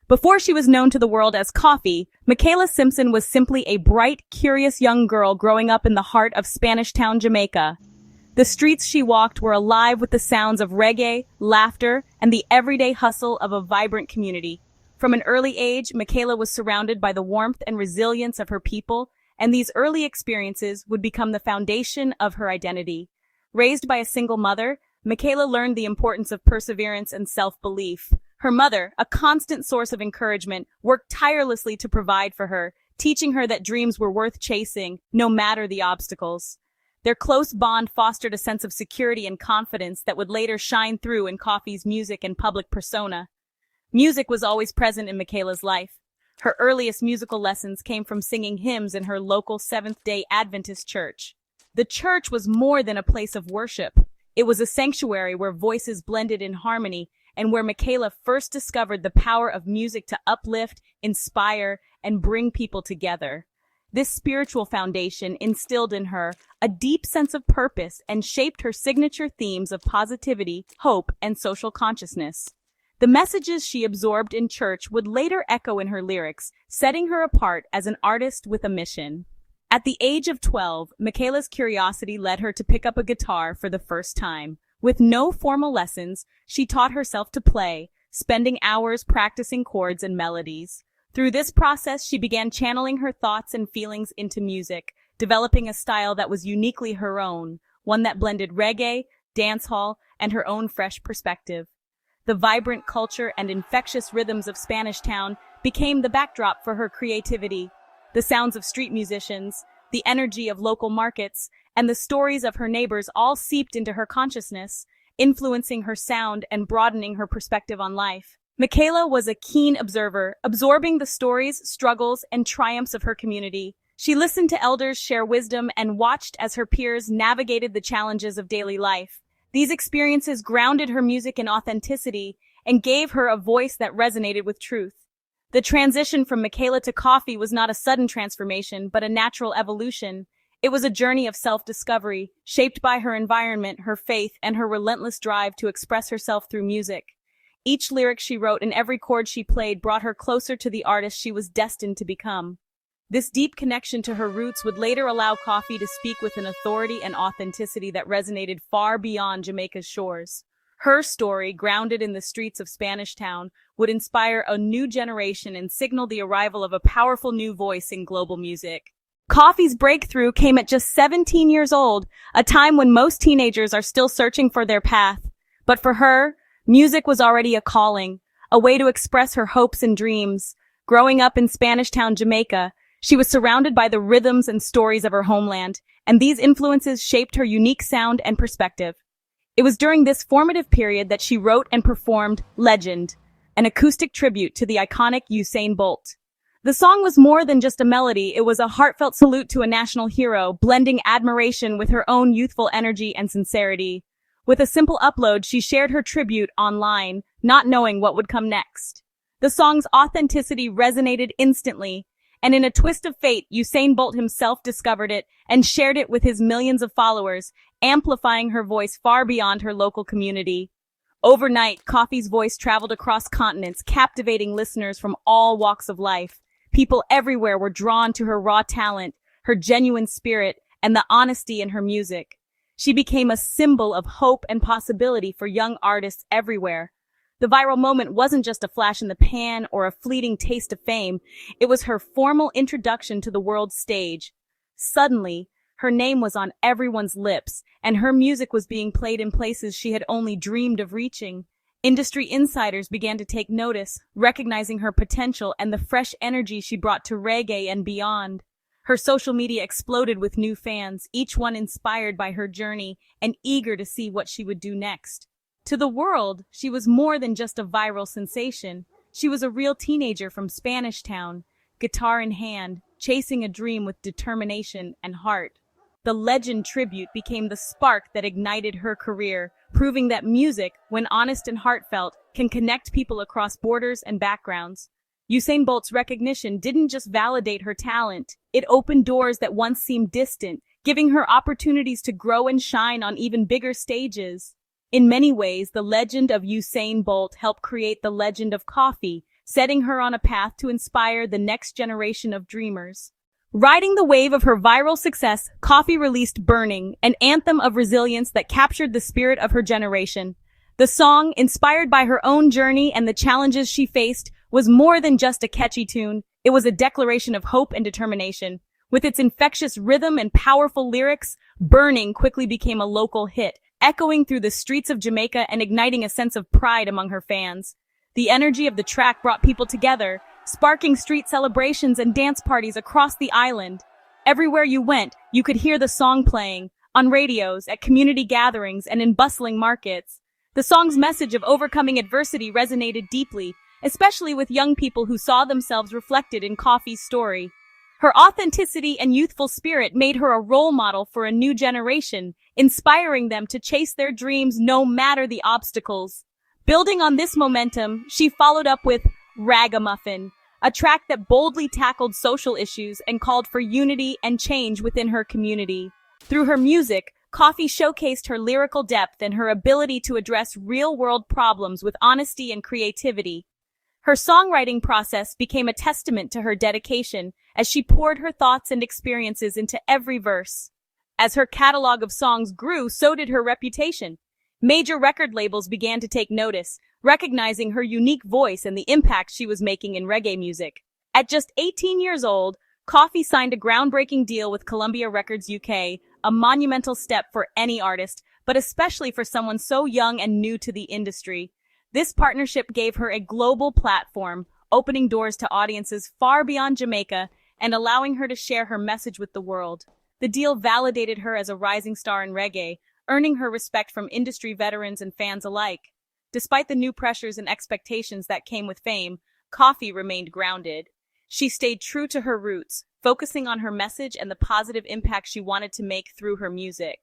Before she was known to the world as Coffee, Michaela Simpson was simply a bright, curious young girl growing up in the heart of Spanish Town, Jamaica. The streets she walked were alive with the sounds of reggae, laughter, and the everyday hustle of a vibrant community. From an early age, Michaela was surrounded by the warmth and resilience of her people, and these early experiences would become the foundation of her identity. Raised by a single mother, Michaela learned the importance of perseverance and self-belief. Her mother, a constant source of encouragement, worked tirelessly to provide for her, teaching her that dreams were worth chasing, no matter the obstacles. Their close bond fostered a sense of security and confidence that would later shine through in Coffee's music and public persona. Music was always present in Michaela's life. Her earliest musical lessons came from singing hymns in her local Seventh-day Adventist church. The church was more than a place of worship. It was a sanctuary where voices blended in harmony and where Michaela first discovered the power of music to uplift, inspire, and bring people together. This spiritual foundation instilled in her a deep sense of purpose and shaped her signature themes of positivity, hope, and social consciousness. The messages she absorbed in church would later echo in her lyrics, setting her apart as an artist with a mission. At the age of 12, Michaela's curiosity led her to pick up a guitar for the first time. With no formal lessons, she taught herself to play, spending hours practicing chords and melodies. Through this process, she began channeling her thoughts and feelings into music, developing a style that was uniquely her own, one that blended reggae, dancehall, and her own fresh perspective. The vibrant culture and infectious rhythms of Spanish Town became the backdrop for her creativity. The sounds of street musicians, the energy of local markets, and the stories of her neighbors all seeped into her consciousness, influencing her sound and broadening her perspective on life. Michaela was a keen observer, absorbing the stories, struggles, and triumphs of her community. She listened to elders share wisdom and watched as her peers navigated the challenges of daily life. These experiences grounded her music in authenticity and gave her a voice that resonated with truth. The transition from Michaela to Coffee was not a sudden transformation, but a natural evolution. It was a journey of self-discovery, shaped by her environment, her faith, and her relentless drive to express herself through music. Each lyric she wrote and every chord she played brought her closer to the artist she was destined to become. This deep connection to her roots would later allow Coffee to speak with an authority and authenticity that resonated far beyond Jamaica's shores. Her story, grounded in the streets of Spanish Town, would inspire a new generation and signal the arrival of a powerful new voice in global music. Coffee's breakthrough came at just 17 years old, a time when most teenagers are still searching for their path. But for her, music was already a calling, a way to express her hopes and dreams. Growing up in Spanish Town, Jamaica, she was surrounded by the rhythms and stories of her homeland, and these influences shaped her unique sound and perspective. It was during this formative period that she wrote and performed Legend, an acoustic tribute to the iconic Usain Bolt. The song was more than just a melody, it was a heartfelt salute to a national hero, blending admiration with her own youthful energy and sincerity. With a simple upload, she shared her tribute online, not knowing what would come next. The song's authenticity resonated instantly, and in a twist of fate, Usain Bolt himself discovered it and shared it with his millions of followers, amplifying her voice far beyond her local community. Overnight, Coffee's voice traveled across continents, captivating listeners from all walks of life. People everywhere were drawn to her raw talent, her genuine spirit, and the honesty in her music. She became a symbol of hope and possibility for young artists everywhere. The viral moment wasn't just a flash in the pan or a fleeting taste of fame. It was her formal introduction to the world stage. Suddenly, her name was on everyone's lips, and her music was being played in places she had only dreamed of reaching. Industry insiders began to take notice, recognizing her potential and the fresh energy she brought to reggae and beyond. Her social media exploded with new fans, each one inspired by her journey and eager to see what she would do next. To the world, she was more than just a viral sensation. She was a real teenager from Spanish Town, guitar in hand, chasing a dream with determination and heart. The Legend tribute became the spark that ignited her career, proving that music, when honest and heartfelt, can connect people across borders and backgrounds. Usain Bolt's recognition didn't just validate her talent, it opened doors that once seemed distant, giving her opportunities to grow and shine on even bigger stages. In many ways, the legend of Usain Bolt helped create the legend of Coffee, setting her on a path to inspire the next generation of dreamers. Riding the wave of her viral success, Coffee released Burning, an anthem of resilience that captured the spirit of her generation. The song, inspired by her own journey and the challenges she faced, was more than just a catchy tune. It was a declaration of hope and determination. With its infectious rhythm and powerful lyrics, Burning quickly became a local hit, echoing through the streets of Jamaica and igniting a sense of pride among her fans. The energy of the track brought people together, sparking street celebrations and dance parties across the island. Everywhere you went, you could hear the song playing, on radios, at community gatherings, and in bustling markets. The song's message of overcoming adversity resonated deeply, especially with young people who saw themselves reflected in Coffee's story. Her authenticity and youthful spirit made her a role model for a new generation, inspiring them to chase their dreams no matter the obstacles. Building on this momentum, she followed up with Ragamuffin, a track that boldly tackled social issues and called for unity and change within her community. Through her music, Coffee showcased her lyrical depth and her ability to address real-world problems with honesty and creativity. Her songwriting process became a testament to her dedication as she poured her thoughts and experiences into every verse. As her catalog of songs grew, so did her reputation. Major record labels began to take notice, recognizing her unique voice and the impact she was making in reggae music. At just 18 years old, Coffee signed a groundbreaking deal with Columbia Records UK, a monumental step for any artist, but especially for someone so young and new to the industry. This partnership gave her a global platform, opening doors to audiences far beyond Jamaica and allowing her to share her message with the world. The deal validated her as a rising star in reggae, earning her respect from industry veterans and fans alike. Despite the new pressures and expectations that came with fame, Coffee remained grounded. She stayed true to her roots, focusing on her message and the positive impact she wanted to make through her music.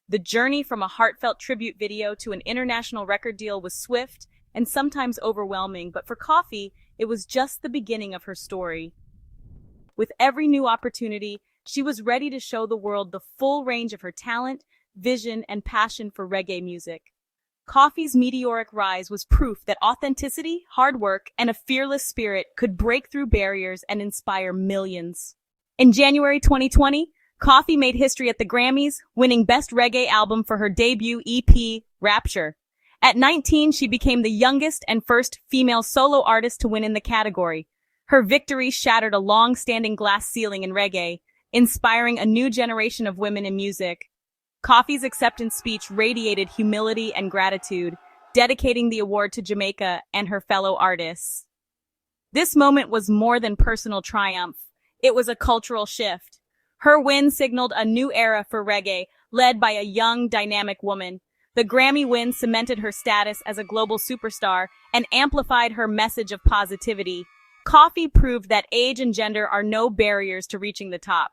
The journey from a heartfelt tribute video to an international record deal was swift and sometimes overwhelming, but for Coffee, it was just the beginning of her story. With every new opportunity, she was ready to show the world the full range of her talent, vision, and passion for reggae music. Coffee's meteoric rise was proof that authenticity, hard work, and a fearless spirit could break through barriers and inspire millions. In January 2020, Coffee made history at the Grammys, winning Best Reggae Album for her debut EP, Rapture. At 19, she became the youngest and first female solo artist to win in the category. Her victory shattered a long-standing glass ceiling in reggae, inspiring a new generation of women in music. Coffee's acceptance speech radiated humility and gratitude, dedicating the award to Jamaica and her fellow artists. This moment was more than personal triumph. It was a cultural shift. Her win signaled a new era for reggae, led by a young, dynamic woman. The Grammy win cemented her status as a global superstar and amplified her message of positivity. Coffee proved that age and gender are no barriers to reaching the top.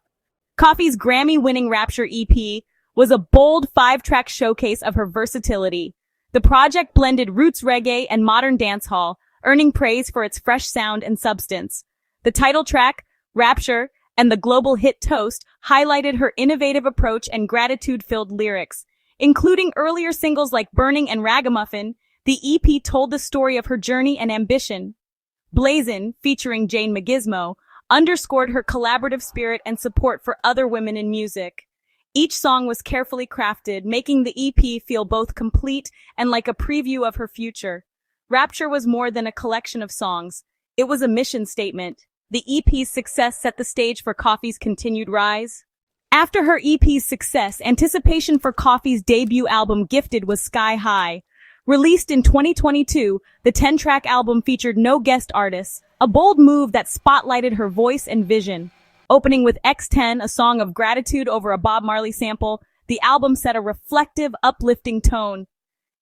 Coffee's Grammy-winning Rapture EP was a bold 5-track showcase of her versatility. The project blended roots reggae and modern dancehall, earning praise for its fresh sound and substance. The title track, Rapture, and the global hit Toast highlighted her innovative approach and gratitude-filled lyrics. Including earlier singles like Burning and Ragamuffin, the EP told the story of her journey and ambition. Blazin', featuring Jane McGizmo, underscored her collaborative spirit and support for other women in music. Each song was carefully crafted, making the EP feel both complete and like a preview of her future. Rapture was more than a collection of songs. It was a mission statement. The EP's success set the stage for Coffee's continued rise. After her EP's success, anticipation for Coffee's debut album Gifted was sky high. Released in 2022, the 10-track album featured no guest artists, a bold move that spotlighted her voice and vision. Opening with X10, a song of gratitude over a Bob Marley sample, the album set a reflective, uplifting tone.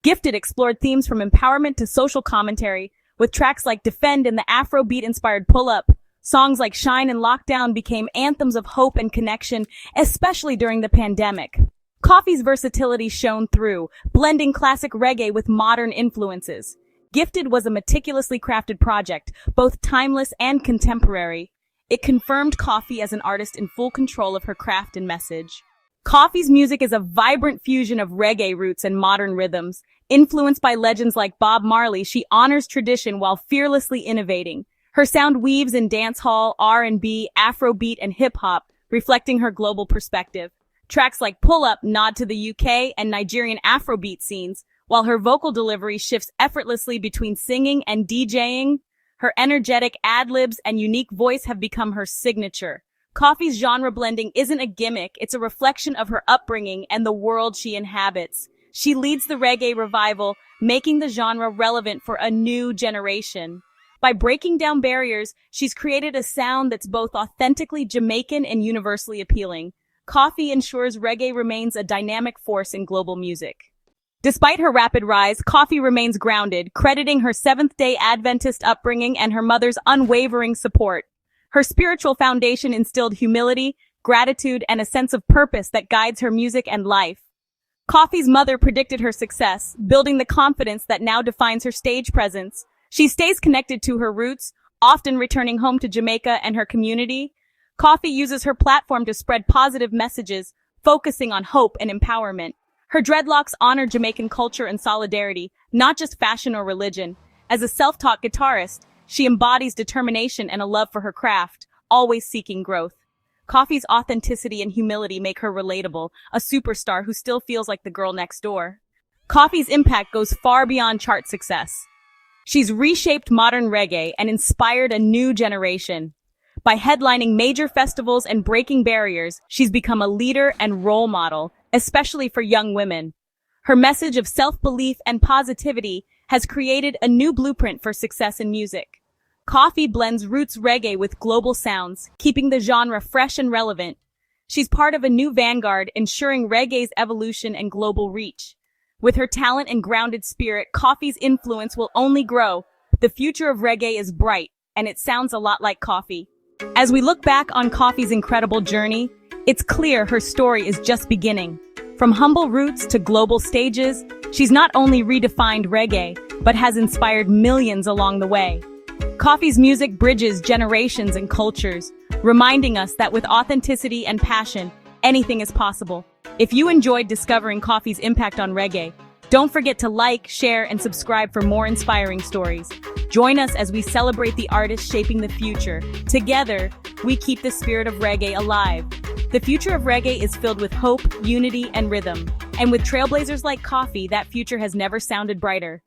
Gifted explored themes from empowerment to social commentary, with tracks like Defend and the Afrobeat-inspired Pull Up. Songs like Shine and Lockdown became anthems of hope and connection, especially during the pandemic. Coffee's versatility shone through, blending classic reggae with modern influences. Gifted was a meticulously crafted project, both timeless and contemporary. It confirmed Coffee as an artist in full control of her craft and message. Coffee's music is a vibrant fusion of reggae roots and modern rhythms, Influenced by legends like Bob Marley, she honors tradition while fearlessly innovating. Her sound weaves in dancehall, R&B, Afrobeat, and hip-hop, reflecting her global perspective. Tracks like Pull Up nod to the UK and Nigerian Afrobeat scenes, while her vocal delivery shifts effortlessly between singing and DJing. Her energetic ad-libs and unique voice have become her signature. Coffee's genre blending isn't a gimmick, it's a reflection of her upbringing and the world she inhabits. She leads the reggae revival, making the genre relevant for a new generation. By breaking down barriers, she's created a sound that's both authentically Jamaican and universally appealing. Coffee ensures reggae remains a dynamic force in global music. Despite her rapid rise, Coffee remains grounded, crediting her Seventh-day Adventist upbringing and her mother's unwavering support. Her spiritual foundation instilled humility, gratitude, and a sense of purpose that guides her music and life. Coffee's mother predicted her success, building the confidence that now defines her stage presence. She stays connected to her roots, often returning home to Jamaica and her community. Coffee uses her platform to spread positive messages, focusing on hope and empowerment. Her dreadlocks honor Jamaican culture and solidarity, not just fashion or religion. As a self-taught guitarist, she embodies determination and a love for her craft, always seeking growth. Coffee's authenticity and humility make her relatable, a superstar who still feels like the girl next door. Coffee's impact goes far beyond chart success. She's reshaped modern reggae and inspired a new generation. By headlining major festivals and breaking barriers, she's become a leader and role model, especially for young women. Her message of self-belief and positivity has created a new blueprint for success in music. Coffee blends roots reggae with global sounds, keeping the genre fresh and relevant. She's part of a new vanguard, ensuring reggae's evolution and global reach. With her talent and grounded spirit, Coffee's influence will only grow. The future of reggae is bright, and it sounds a lot like Coffee. As we look back on Coffee's incredible journey, it's clear her story is just beginning. From humble roots to global stages, she's not only redefined reggae, but has inspired millions along the way. Coffee's music bridges generations and cultures, reminding us that with authenticity and passion, anything is possible. If you enjoyed discovering Coffee's impact on reggae, don't forget to like, share, and subscribe for more inspiring stories. Join us as we celebrate the artists shaping the future. Together, we keep the spirit of reggae alive. The future of reggae is filled with hope, unity, and rhythm. And with trailblazers like Coffee, that future has never sounded brighter.